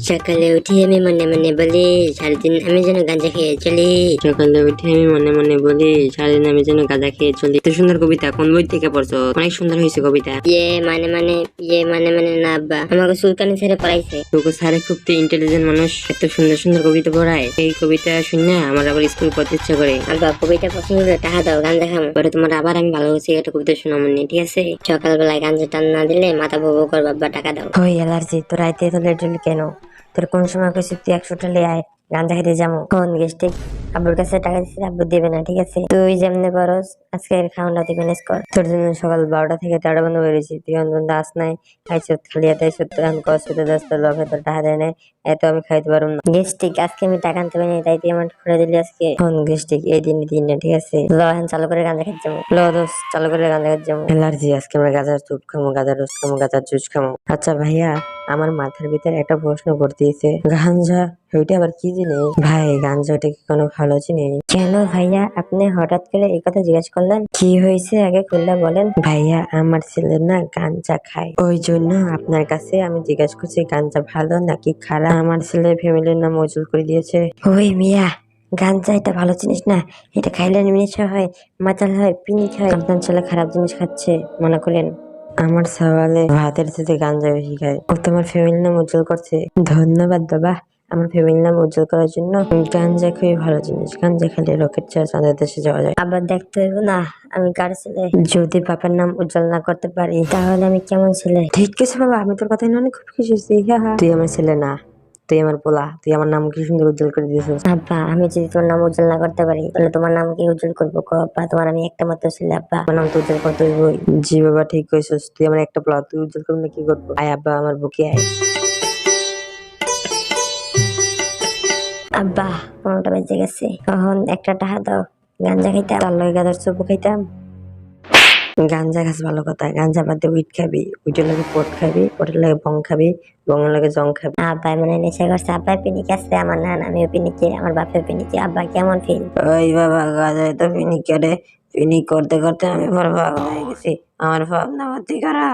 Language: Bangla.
সকালে উঠে আমি মনে মনে বলি সারাদিন আমি যেন গাঁজা খেয়ে চলি। সকালে উঠে আমি মনে মনে বলি সারাদিন আমি যেন গাঁজা খেয়ে চলি। এত সুন্দর কবিতা কোন বই থেকে পড়ছো? অনেক সুন্দর হয়েছে কবিতা। ইয়ে মানে না আব্বা, আমাকে সুলতানি ছেড়ে পড়াইছে। তোকে স্যারে খুব ইন্টেলিজেন্ট মানুষ, এত সুন্দর সুন্দর কবিতা পড়ায়। এই কবিতা শুনে আমার আবার স্কুল পড়তে ইচ্ছা করে। আব্বা কবিতা পছন্দ করে টাকা দাও, গাঁজা খাবো, পরে তোমার আবার আমি ভালো হচ্ছে একটা কবিতা শোনামনি, ঠিক আছে? সকালবেলায় গাঁজা টান না দিলে মাথা ভোগ করবো, আব্বা টাকা দাও। ওই অ্যালার্জি তোর আইতে তো লেট হলি কেন? তোর কোন সময় কইছি তুই 100টা লে আয় গাঁজা খেতে যাবো। কোন গেস্টিক আব্বুর কাছে টাকা দিচ্ছি, আব্বু দেবে না, ঠিক আছে? তুই যেমনে পারস আজকে খাওয়াটা তুই ম্যানেজ কর। তোর জন্য সকাল 12টা থেকে 13টা বন্ধ বেরিয়েছি, তুই অন্তত আস নাই। আইসত খালি হাতে আইসত, এখন কস হতে দশটা লোকে তোর টাকা দেয় নাই, এত আমি খাইতে পারবো না। গেস্টিক আজকে আমি টাকা আনতে পারিনি, তাই তুই আমার করে দিলি আজকে। কোন গেস্টিক এই দিন না, ঠিক আছে? ল এখন চালু করে গাঁজা খেতে যাবো। ল দোস চালু করে গাঁজা খেতে যাবো। অ্যালার্জি আজকে আমরা গাঁজার চুপ খামো, গাঁজার রস খামো, গাঁজার জুস খামো। আচ্ছা ভাইয়া, আমার মাথার ভিতরে একটা প্রশ্ন করতেছে, গাঞ্জা ওইটা আবার কি জিনিস? ভাই গাঞ্জা ওটা কি কোনো ভালো জিনিস? কেন ভাইয়া আপনি হঠাৎ করে এই কথা জিজ্ঞেস করলেন? কি হয়েছে আগে খুললে বলেন। ভাইয়া আমার ছেলে না গাঞ্জা খায়, ওই জন্য আপনার কাছে আমি জিজ্ঞেস করছি গাঞ্জা ভালো নাকি খারাপ। আমার ছেলে ফ্যামিলির নাম উজ্জ্বল করে দিয়েছে। ওই মিয়া, গাঞ্জা এটা ভালো জিনিস না, এটা খাইলে নেশা হয়, মাতাল হয়, পিনিক হয়। আপনার ছেলে খারাপ জিনিস খাচ্ছে মনে করেন। আমার সওয়ালে ভাতের সাথে গাঞ্জা বেশি খায়, ও তোমার ফ্যামিলির নাম উজ্জ্বল করছে। ধন্যবাদ বাবা, আমার ফ্যামিলির নাম উজ্জ্বল করার জন্য। গাঞ্জা খুবই ভালো জিনিস, গাঞ্জা খেলে রকেট ছাড়া চাঁদের দেশে যাওয়া যায়। আবার দেখতে হইব না আমি কার ছেলে। যদি বাবার নাম উজ্জ্বল না করতে পারি তাহলে আমি কেমন ছেলে? ঠিক আছে বাবা, আমি তোর কথা নিয়ে অনেক খুব খুশি হয়েছি। তুই আমার ছেলে না, তুই আমার পোলা, তুই আমার নাম কি সুন্দর উজ্জ্বল করে দিয়েছিস। আব্বা আমি যদি তোমার নাম উজ্জ্বল না করতে পারি তাহলে তোমার নাম কি উজ্জ্বল করবো? কো আব্বা, তোমার আমি একটা মাত্র ছেলে, আব্বা আমার নাম তো উজ্জ্বল করতে হইবই। জি বাবা ঠিক কইছিস, তুই আমার একটা পোলা, তুই উজ্জ্বল করবি না কি করবো? আয় আব্বা আমার বুকে আয়। আব্বা 15টা বেজে গেছে, এখন একটা টাকা দাও, গাঞ্জা খাইতাম, তার লগে গাঁজার চুপু খাইতাম। গাঞ্জা খাস ভালো কথা, গাঞ্জা বাদ দিয়ে উইট খাবি, উইটের লাগে পট খাবি, পটের লাগে বং খাবি, বঙের লাগে জং খাবি। আব্বাই মনে নেশা করছে, আব্বাই পিনিক আছে, আমার না আমিও পিনিকি, আমার বাপেও পিনিকি। আব্বা কেমন ফিল? ওই বাবা গাঁজায় তো পিনিক করে, পিনিক করতে করতে আমি বরবাদ হয়ে গেছি, আমার ভাবনা ভর্তি করা।